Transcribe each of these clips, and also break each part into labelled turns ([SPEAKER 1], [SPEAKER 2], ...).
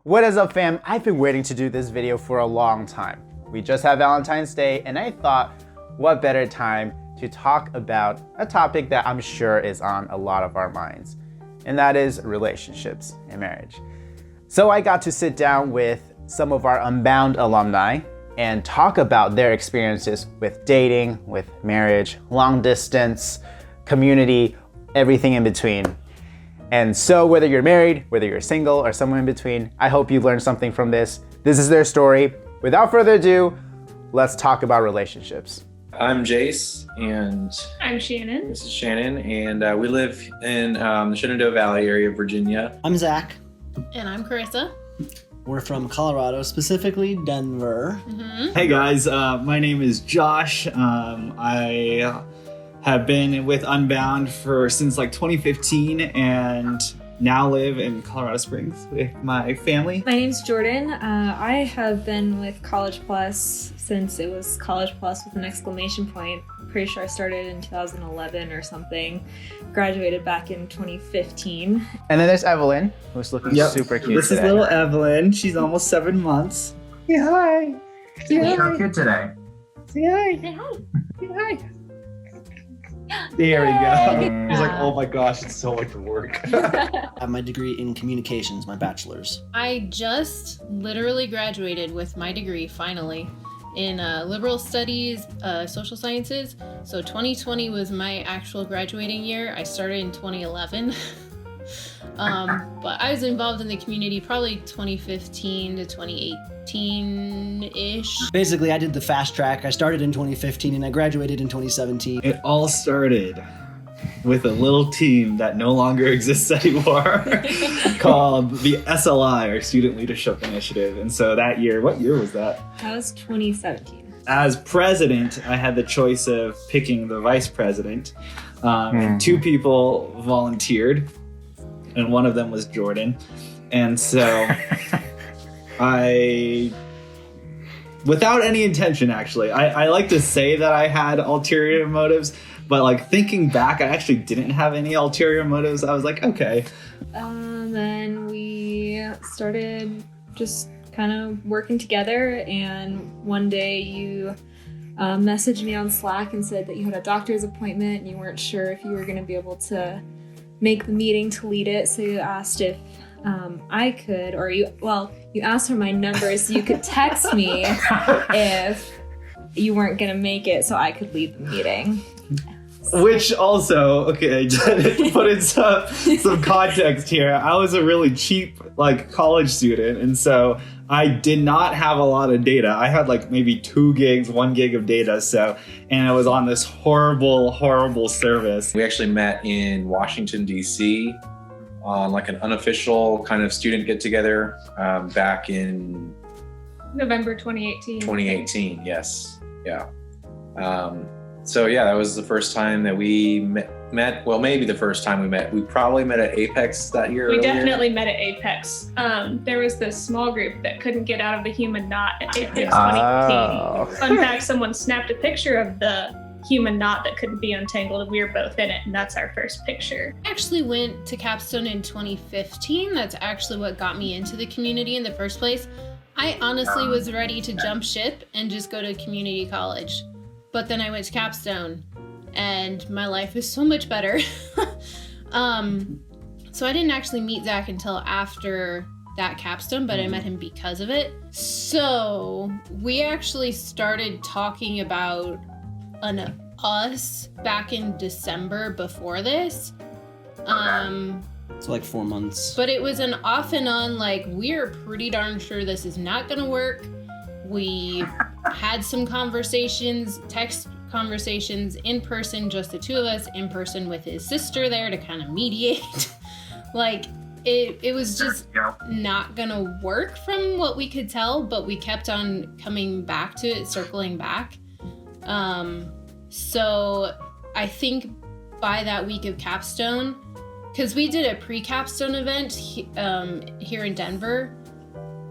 [SPEAKER 1] What is up, fam? I've been waiting to do this video for a long time. We just had Valentine's Day, and I thought, what better time to talk about a topic that I'm sure is on a lot of our minds, and that is relationships and marriage. So I got to sit down with some of our Unbound alumni and talk about their experiences with dating, with marriage, long distance, community, everything in between. And so whether you're married, whether you're single, or somewhere in between, I hope you learned something from this. This is their story. Without further ado, let's talk about relationships.
[SPEAKER 2] I'm Jace, and
[SPEAKER 3] I'm Shannon.
[SPEAKER 2] this is Shannon, and we live in the Shenandoah Valley area of Virginia.
[SPEAKER 4] I'm Zach.
[SPEAKER 3] And I'm Carissa.
[SPEAKER 4] We're from Colorado, specifically Denver.
[SPEAKER 5] Hey guys, my name is Josh. I have been with Unbound since like 2015 and now live in Colorado Springs with my family.
[SPEAKER 6] My name's Jordan. I have been with College Plus since it was College Plus with an exclamation point. I'm pretty sure I started in 2011 or something. Graduated back in 2015.
[SPEAKER 1] And then there's Evelyn, who's looking super cute
[SPEAKER 5] This
[SPEAKER 1] today.
[SPEAKER 5] is little Evelyn. She's almost 7 months. Say hi. Say hi.
[SPEAKER 1] cute today.
[SPEAKER 5] Say hi.
[SPEAKER 6] Say hi.
[SPEAKER 5] Say hi. There we go. He's like, oh my gosh, it's so much work.
[SPEAKER 4] I have my degree in communications, my bachelor's.
[SPEAKER 3] I just literally graduated with my degree, finally, in liberal studies, social sciences. So 2020 was my actual graduating year. I started in 2011. But I was involved in the community probably 2015 to 2018-ish.
[SPEAKER 4] Basically, I did the fast track. I started in 2015 and I graduated in 2017.
[SPEAKER 5] It all started with a little team that no longer exists anymore called the SLI, or Student Leadership Initiative. And so that year, what year was that?
[SPEAKER 6] That was 2017.
[SPEAKER 5] As president, I had the choice of picking the vice president. And 2 people volunteered, and one of them was Jordan. And so without any intention, actually, I like to say that I had ulterior motives, but like thinking back, I actually didn't have any ulterior motives. I was like, okay.
[SPEAKER 6] Then we started just kind of working together, and one day you messaged me on Slack and said that you had a doctor's appointment and you weren't sure if you were going to be able to make the meeting to lead it, so you asked if I could, or you asked for my number so you could text me if you weren't gonna make it so I could lead the meeting.
[SPEAKER 5] Which also, okay, to put in some context here, I was a really cheap college student, and so I did not have a lot of data. I had maybe 2 gigs, 1 gig of data, and I was on this horrible service.
[SPEAKER 2] We actually met in Washington, D.C. on an unofficial kind of student get-together back in
[SPEAKER 3] November 2018.
[SPEAKER 2] 2018, yes. Yeah. So yeah, that was the first time that we met. Well, maybe the first time we met. We probably met at Apex that year.
[SPEAKER 3] We
[SPEAKER 2] earlier.
[SPEAKER 3] definitely met at Apex. There was this small group that couldn't get out of the human knot at Apex
[SPEAKER 1] Oh.
[SPEAKER 3] 2018. Fun fact, someone snapped a picture of the human knot that couldn't be untangled, and we were both in it, and that's our first picture. I actually went to Capstone in 2015. That's actually what got me into the community in the first place. I honestly was ready to jump ship and just go to community college. But then I went to Capstone, and my life is so much better. So I didn't actually meet Zach until after that Capstone, but I met him because of it. So we actually started talking about us back in December before this.
[SPEAKER 4] So 4 months.
[SPEAKER 3] But it was an off and on, we're pretty darn sure this is not gonna work. We had some conversations, text conversations, in person, just the 2 of us, in person with his sister there to kind of mediate. It was just not gonna work from what we could tell, but we kept on coming back to it, circling back. So I think by that week of Capstone, because we did a pre-Capstone event here in Denver,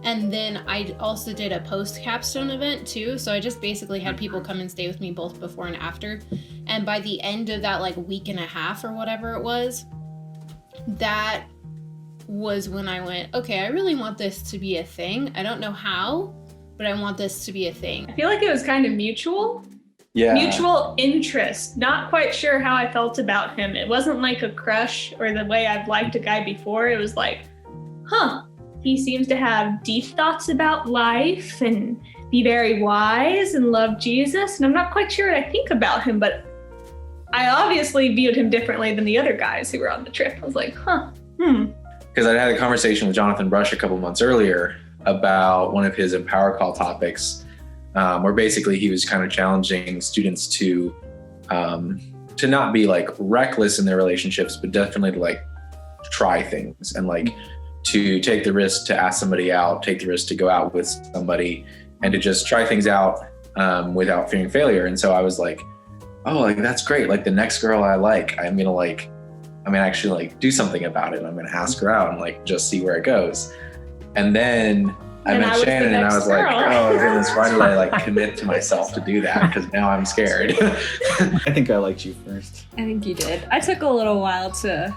[SPEAKER 3] and then I also did a post-Capstone event too, so I just basically had people come and stay with me both before and after. And by the end of that week and a half or whatever it was, that was when I went, okay, I really want this to be a thing. I don't know how, but I want this to be a thing.
[SPEAKER 7] I feel like it was kind of mutual.
[SPEAKER 2] Yeah.
[SPEAKER 7] Mutual interest. Not quite sure how I felt about him. It wasn't like a crush or the way I've liked a guy before. It was like, he seems to have deep thoughts about life and be very wise and love Jesus. And I'm not quite sure what I think about him, but I obviously viewed him differently than the other guys who were on the trip. I was like,
[SPEAKER 2] Because I had a conversation with Jonathan Brush a couple months earlier about one of his Empower Call topics, where basically he was kind of challenging students to not be like reckless in their relationships, but definitely to like try things and like to take the risk to ask somebody out, take the risk to go out with somebody, and to just try things out without fearing failure. And so I was like, oh, like that's great. Like the next girl I like, I'm gonna actually like do something about it. I'm gonna ask her out and like just see where it goes. And then I met Shannon and I was like, oh goodness, why did I like commit to myself to do that? Because now I'm scared.
[SPEAKER 5] I think I liked you first.
[SPEAKER 6] I think you did. I took a little while to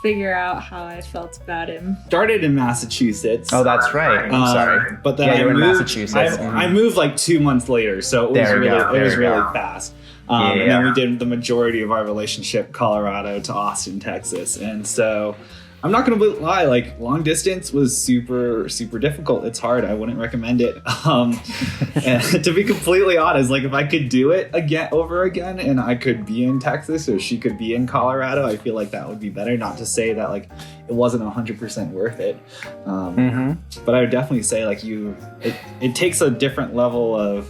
[SPEAKER 6] figure out how I felt about him.
[SPEAKER 5] Started in Massachusetts.
[SPEAKER 1] Oh, that's right. I'm sorry.
[SPEAKER 5] But then
[SPEAKER 1] Yeah,
[SPEAKER 5] I
[SPEAKER 1] you were in
[SPEAKER 5] moved,
[SPEAKER 1] Massachusetts.
[SPEAKER 5] I moved like 2 months later, so it was really fast. And then we did the majority of our relationship Colorado to Austin, Texas. And so I'm not going to lie, like long distance was super, super difficult. It's hard. I wouldn't recommend it. And to be completely honest, like if I could do it over again and I could be in Texas or she could be in Colorado, I feel like that would be better. Not to say that like it wasn't 100% worth it. But I would definitely say like it takes a different level of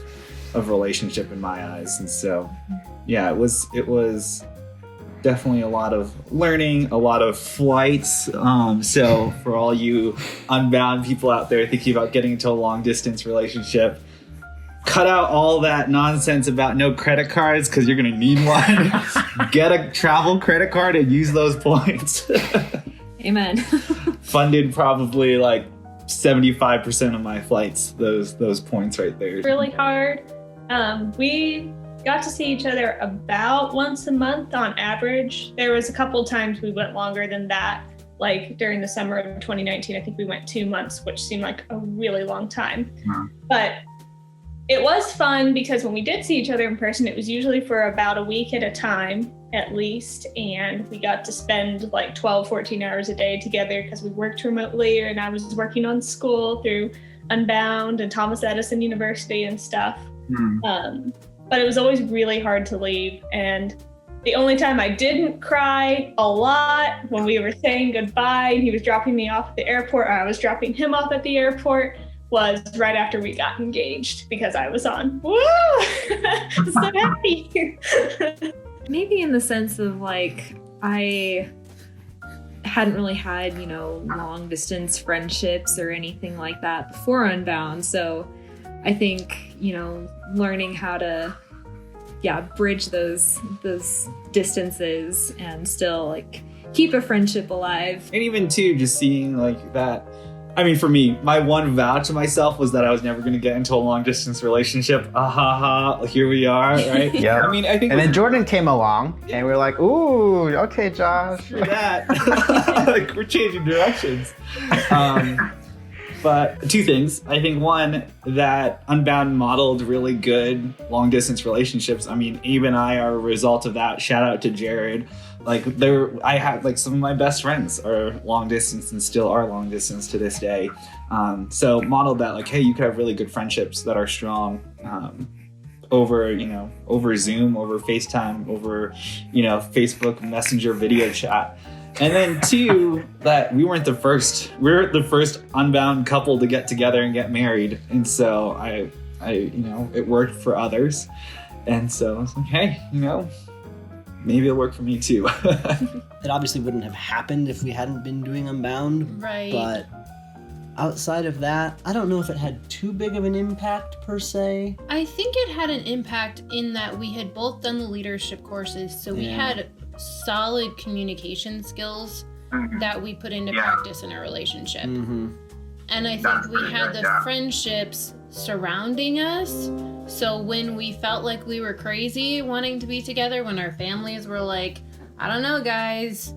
[SPEAKER 5] relationship in my eyes. And so, yeah, it was definitely a lot of learning, a lot of flights. So for all you Unbound people out there thinking about getting into a long distance relationship, cut out all that nonsense about no credit cards because you're going to need one. Get a travel credit card and use those points.
[SPEAKER 6] Amen.
[SPEAKER 5] Funded probably like 75% of my flights, those points right there.
[SPEAKER 7] really hard. We got to see each other about once a month on average. There was a couple times we went longer than that. Like during the summer of 2019, I think we went 2 months, which seemed like a really long time. But it was fun because when we did see each other in person, it was usually for about a week at a time, at least. And we got to spend like 12, 14 hours a day together because we worked remotely and I was working on school through Unbound and Thomas Edison University and stuff. But it was always really hard to leave. And the only time I didn't cry a lot when we were saying goodbye and he was dropping me off at the airport, or I was dropping him off at the airport, was right after we got engaged because I was on. Woo! I'm so happy.
[SPEAKER 6] Maybe in the sense of like, I hadn't really had, long distance friendships or anything like that before Unbound. So I think, learning how to, bridge those distances and still like keep a friendship alive.
[SPEAKER 5] And even too, just seeing like that. I mean, for me, my one vow to myself was that I was never going to get into a long distance relationship. Here we are, right?
[SPEAKER 1] Yeah.
[SPEAKER 5] I mean, I think.
[SPEAKER 1] And then Jordan came along, and we were like, "Ooh, okay, Josh."
[SPEAKER 5] That. Like we're changing directions. But two things. I think one, that Unbound modeled really good long distance relationships. I mean, Abe and I are a result of that. Shout out to Jared. Like I have like some of my best friends are long distance and still are long distance to this day. So modeled that like, hey, you could have really good friendships that are strong over Zoom, over FaceTime, over Facebook Messenger video chat. And then two, that we weren't the first. We're the first Unbound couple to get together and get married. And so I it worked for others. And so I was like, hey, maybe it'll work for me too.
[SPEAKER 4] It obviously wouldn't have happened if we hadn't been doing Unbound.
[SPEAKER 3] Right.
[SPEAKER 4] But outside of that, I don't know if it had too big of an impact per se.
[SPEAKER 3] I think it had an impact in that we had both done the leadership courses, so we had solid communication skills that we put into practice in our relationship. And I think we had the friendships surrounding us, so when we felt like we were crazy wanting to be together, when our families were like, I don't know guys,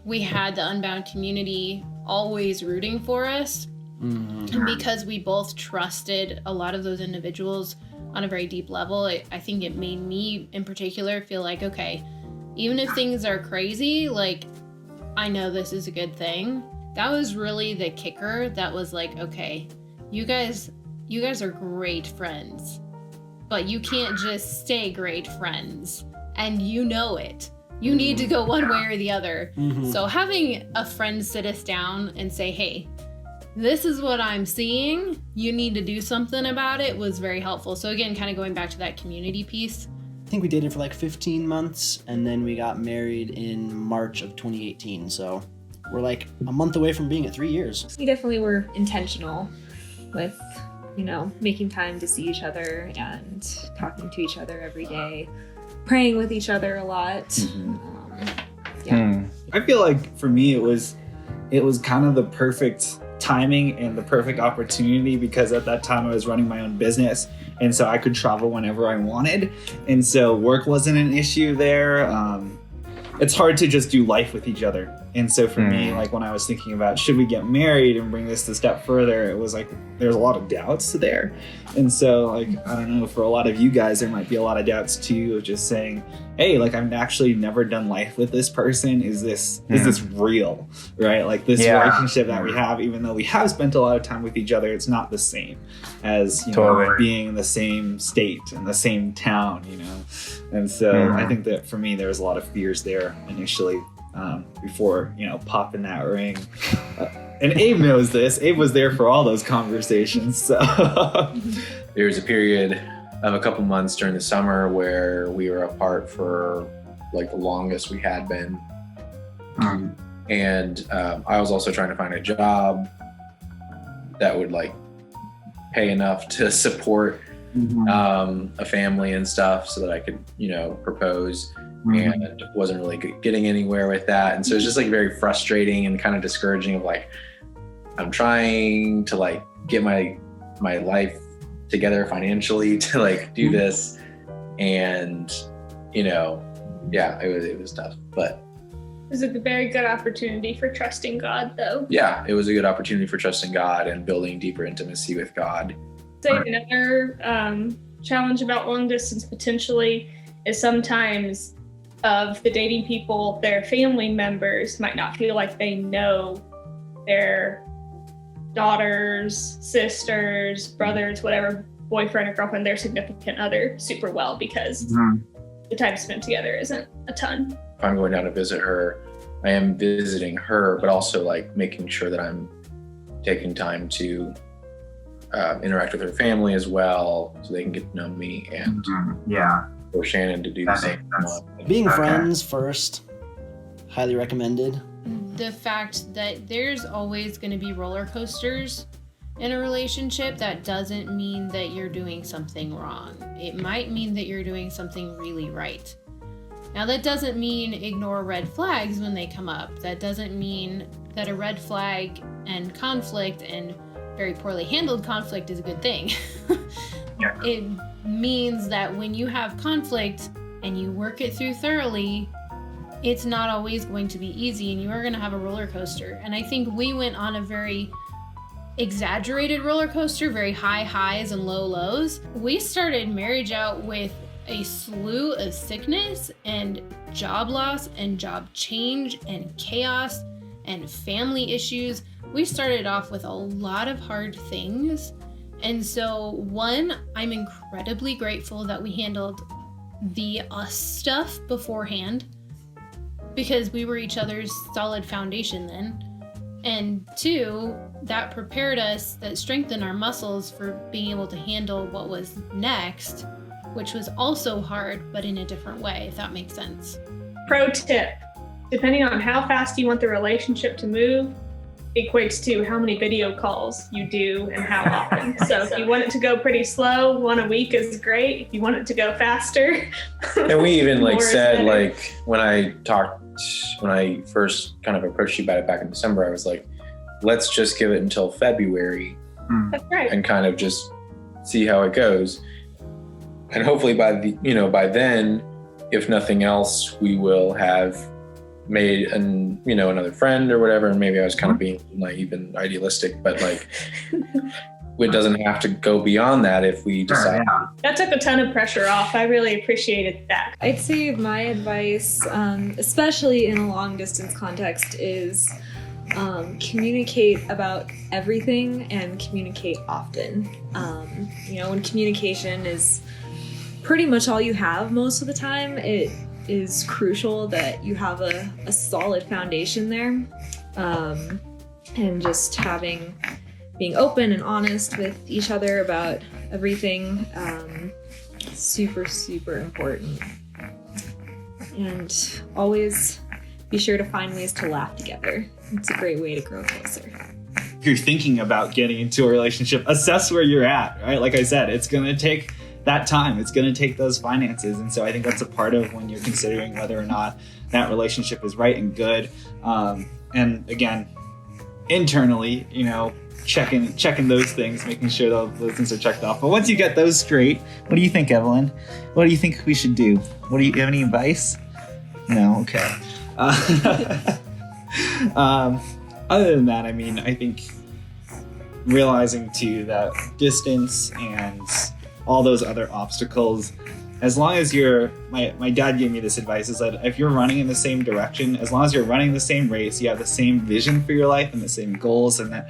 [SPEAKER 3] we had the Unbound community always rooting for us.
[SPEAKER 4] Mhm.
[SPEAKER 3] And because we both trusted a lot of those individuals on a very deep level, I think it made me in particular feel like, okay, even if things are crazy, like, I know this is a good thing. That was really the kicker. That was like, okay, you guys are great friends, but you can't just stay great friends, and you know it. You need to go one way or the other.
[SPEAKER 4] Mhm.
[SPEAKER 3] So having a friend sit us down and say, hey, this is what I'm seeing, you need to do something about it, was very helpful. So again, kind of going back to that community piece.
[SPEAKER 4] I think we dated for like 15 months, and then we got married in March of 2018. So we're like a month away from being at 3 years.
[SPEAKER 6] We definitely were intentional with, making time to see each other and talking to each other every day, praying with each other a lot.
[SPEAKER 5] I feel like for me, it was kind of the perfect timing and the perfect opportunity, because at that time I was running my own business, and so I could travel whenever I wanted, and so work wasn't an issue there. It's hard to just do life with each other, and so for me, like when I was thinking about should we get married and bring this a step further, it was like there's a lot of doubts there, and so like I don't know, for a lot of you guys there might be a lot of doubts too, of just saying, hey, like I've actually never done life with this person. Is this real, right? Like this relationship that we have, even though we have spent a lot of time with each other, it's not the same as know, being in the same state and the same town, And so I think that for me, there was a lot of fears there initially before popping that ring. And Abe knows this. Abe was there for all those conversations. So
[SPEAKER 2] There was a period of a couple months during the summer where we were apart for like the longest we had been. And I was also trying to find a job that would like pay enough to support a family and stuff so that I could, propose, and wasn't really getting anywhere with that. And so it's just like very frustrating and kind of discouraging of like, I'm trying to like get my life together financially to like do this, and it was tough, but
[SPEAKER 7] It was a very good opportunity for trusting God, though.
[SPEAKER 2] yeah, it was a good opportunity for trusting God and building deeper intimacy with God.
[SPEAKER 7] So another challenge about long distance potentially is sometimes of the dating people, their family members might not feel like they know their daughters, sisters, brothers, whatever, boyfriend or girlfriend, their significant other super well, because the time spent together isn't a ton.
[SPEAKER 2] If I'm going down to visit her, I am visiting her, but also like making sure that I'm taking time to interact with her family as well, so they can get to know me, and for Shannon to do the same.
[SPEAKER 4] Being friends first, highly recommended.
[SPEAKER 3] The fact that there's always going to be roller coasters in a relationship, that doesn't mean that you're doing something wrong. It might mean that you're doing something really right. Now, that doesn't mean ignore red flags when they come up. That doesn't mean that a red flag and conflict, and very poorly handled conflict, is a good thing. It means that when you have conflict and you work it through thoroughly, it's not always going to be easy, and you are going to have a roller coaster. And I think we went on a very exaggerated roller coaster, very high highs and low lows. We started marriage out with a slew of sickness and job loss and job change and chaos and family issues. We started off with a lot of hard things. And so, one, I'm incredibly grateful that we handled the stuff beforehand, because we were each other's solid foundation then. And two, that prepared us, that strengthened our muscles for being able to handle what was next, which was also hard, but in a different way, if that makes sense.
[SPEAKER 7] Pro tip, depending on how fast you want the relationship to move, equates to how many video calls you do and how often. So if you want it to go pretty slow, 1 a week is great. If you want it to go faster.
[SPEAKER 2] And we even like
[SPEAKER 7] more is
[SPEAKER 2] said,
[SPEAKER 7] better.
[SPEAKER 2] like when I first kind of approached you about it back in December, I was like, let's just give it until February
[SPEAKER 7] That's right.
[SPEAKER 2] and kind of just see how it goes. And hopefully by then, if nothing else, we will have made another friend or whatever, and maybe I was kind of being naive and idealistic, but like it doesn't have to go beyond that if we decide.
[SPEAKER 7] That took a ton of pressure off. I really appreciated that.
[SPEAKER 6] I'd say my advice, especially in a long distance context, is communicate about everything and communicate often. When communication is pretty much all you have most of the time, it is crucial that you have a solid foundation there. And just being open and honest with each other about everything, super, super important. And always be sure to find ways to laugh together. It's a great way to grow closer.
[SPEAKER 5] If you're thinking about getting into a relationship, assess where you're at, right? Like I said, it's going to take that time. It's going to take those finances. And so I think that's a part of when you're considering whether or not that relationship is right and good. And again, internally, checking those things, making sure those things are checked off. But once you get those straight, what do you think, Evelyn? What do you think we should do? Do you have any advice? No? Okay. Other than that, I think realizing too that distance and all those other obstacles, as long as my dad gave me this advice, is that if you're running in the same direction, as long as you're running the same race, you have the same vision for your life and the same goals, and that,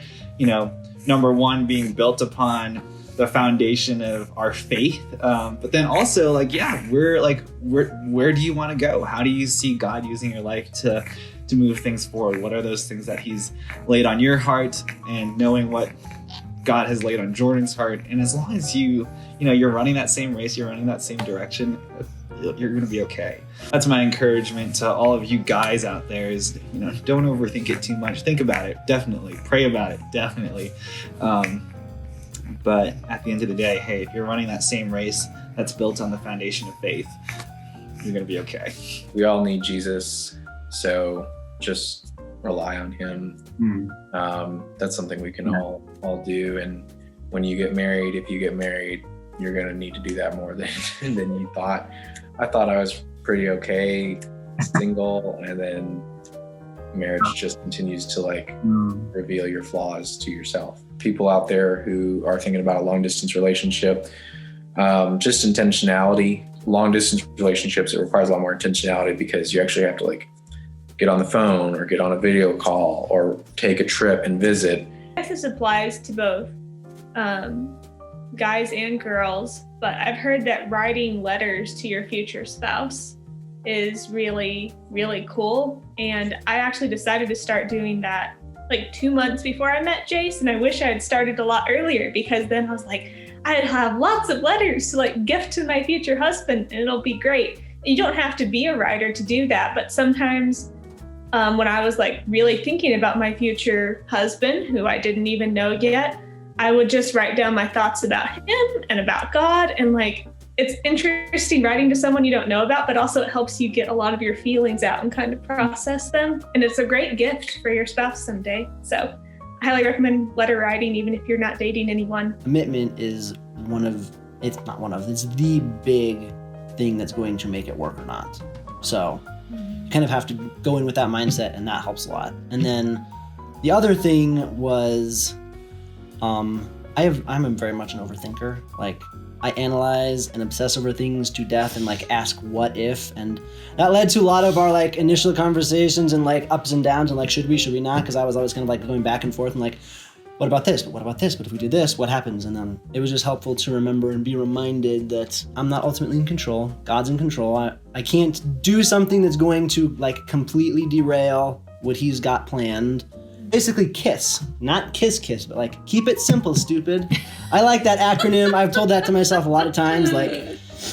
[SPEAKER 5] number one, being built upon the foundation of our faith. But then also where do you want to go? How do you see God using your life to move things forward? What are those things that he's laid on your heart, and knowing what God has laid on Jordan's heart? And as long as you're running that same race, you're running that same direction, you're going to be okay. That's my encouragement to all of you guys out there is, don't overthink it too much. Think about it, definitely. Pray about it, definitely. But at the end of the day, hey, if you're running that same race that's built on the foundation of faith, you're going to be okay.
[SPEAKER 2] We all need Jesus, so just rely on him. That's something we can all do. And when you get married, if you get married, you're going to need to do that more than you thought. I thought I was pretty okay single, and then marriage just continues to reveal your flaws to yourself. People out there who are thinking about a long distance relationship, just intentionality. Long distance relationships, it requires a lot more intentionality because you actually have to get on the phone or get on a video call or take a trip and visit.
[SPEAKER 7] I guess this applies to both guys and girls, but I've heard that writing letters to your future spouse is really, really cool. And I actually decided to start doing that 2 months before I met Jace, and I wish I had started a lot earlier, because then I was like, I'd have lots of letters to gift to my future husband, and it'll be great. You don't have to be a writer to do that, but sometimes when I was really thinking about my future husband, who I didn't even know yet, I would just write down my thoughts about him and about God. And it's interesting writing to someone you don't know about, but also it helps you get a lot of your feelings out and kind of process them. And it's a great gift for your spouse someday. So I highly recommend letter writing, even if you're not dating anyone.
[SPEAKER 4] Commitment is it's the big thing that's going to make it work or not. So you kind of have to go in with that mindset, and that helps a lot. And then the other thing was, I'm very much an overthinker. I analyze and obsess over things to death and ask what if, and that led to a lot of our initial conversations and ups and downs and should we not, because I was always kind of going back and forth and what about this, but what about this, but if we do this, what happens? And then it was just helpful to remember and be reminded that I'm not ultimately in control. God's in control. I can't do something that's going to completely derail what he's got planned. Basically not kiss, but keep it simple, stupid. I like that acronym. I've told that to myself a lot of times.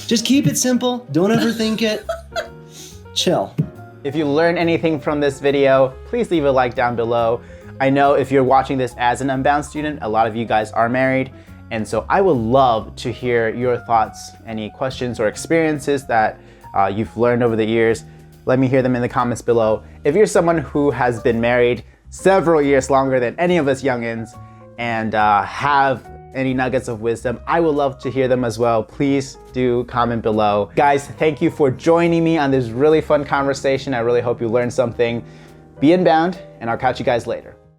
[SPEAKER 4] Just keep it simple. Don't overthink it. Chill.
[SPEAKER 1] If you learned anything from this video, please leave a like down below. I know if you're watching this as an Unbound student, a lot of you guys are married. And so I would love to hear your thoughts, any questions or experiences that you've learned over the years. Let me hear them in the comments below. If you're someone who has been married several years longer than any of us youngins and have any nuggets of wisdom, I would love to hear them as well. Please do comment below. Guys, thank you for joining me on this really fun conversation. I really hope you learned something. Be Unbound, and I'll catch you guys later.